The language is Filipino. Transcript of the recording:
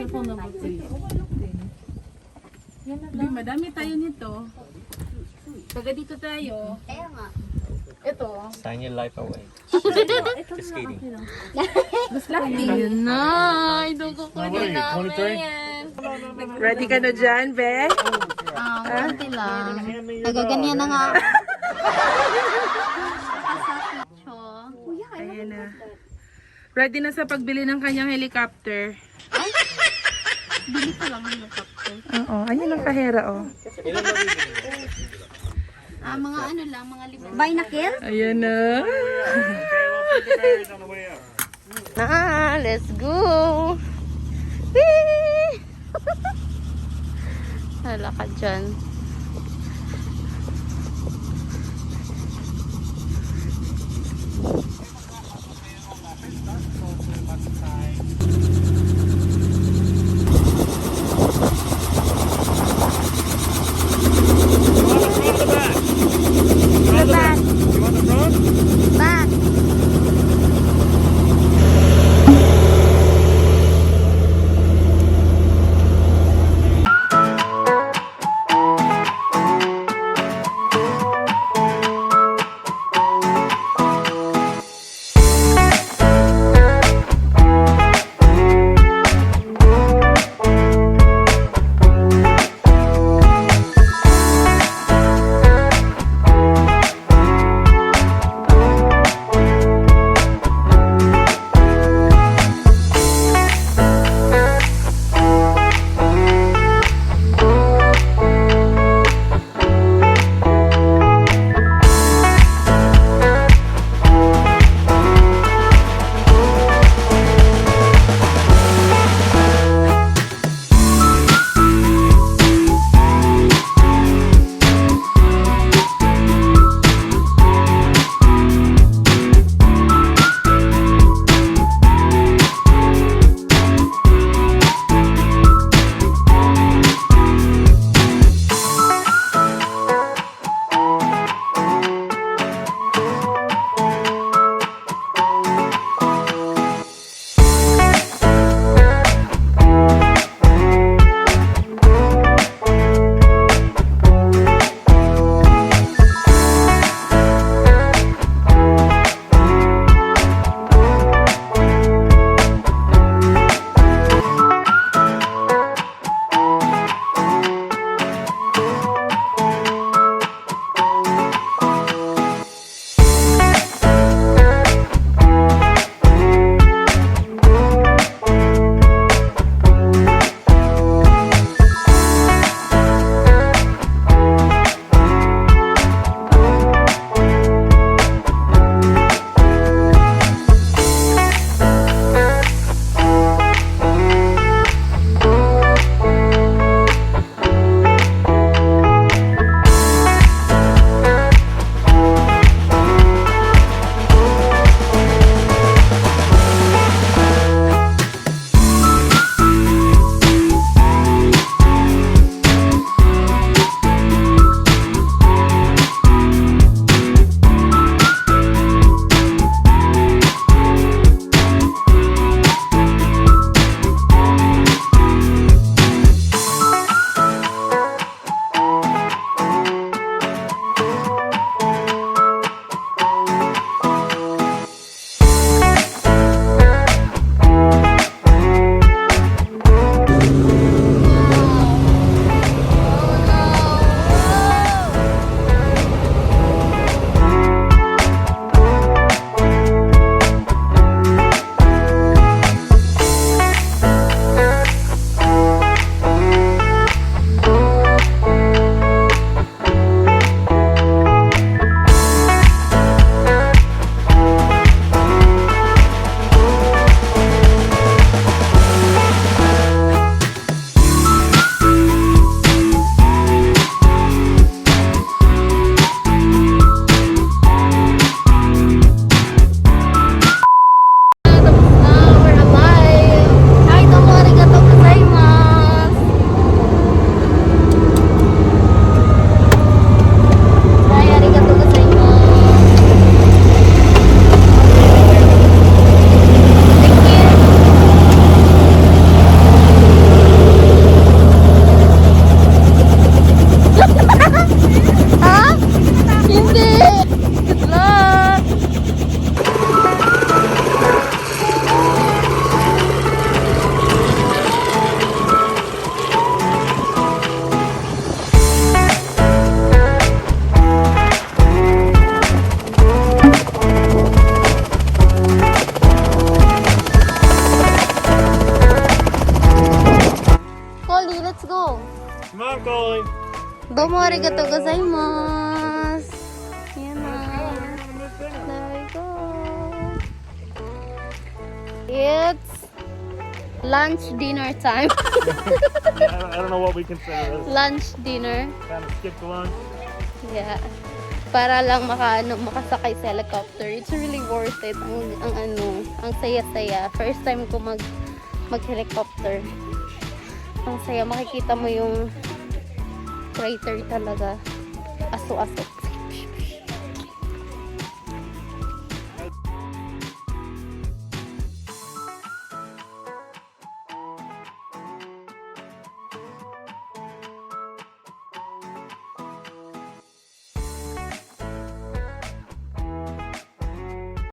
cellphone number 3. Di, madami tayo nito. Taga dito tayo. Ito. Sign your life away. Just kidding. Yun na. Ito ko namin. Ready ka na dyan, Be? Konti lang. Nagaganyan na nga. Ayan na. Ready na sa pagbili ng kanyang helicopter. Bili ko lang yung helicopter. Oo, ayan ang kahera, oh. Mga ano lang, mga libre. Binacle? Ayan na. Let's go! Whee! Hala ka dyan. go. Come on, Colin. Domo arigatou gozaimasu. Yan na. There we go. It's lunch dinner time. I don't know what we consider this. Lunch dinner. Kind of skip the lunch. Yeah. Para lang makasakay sa helicopter. It's really worth it. Ang saya-saya. First time ko mag-helicopter. Ang saya, makikita mo yung crater talaga. Aso-aso.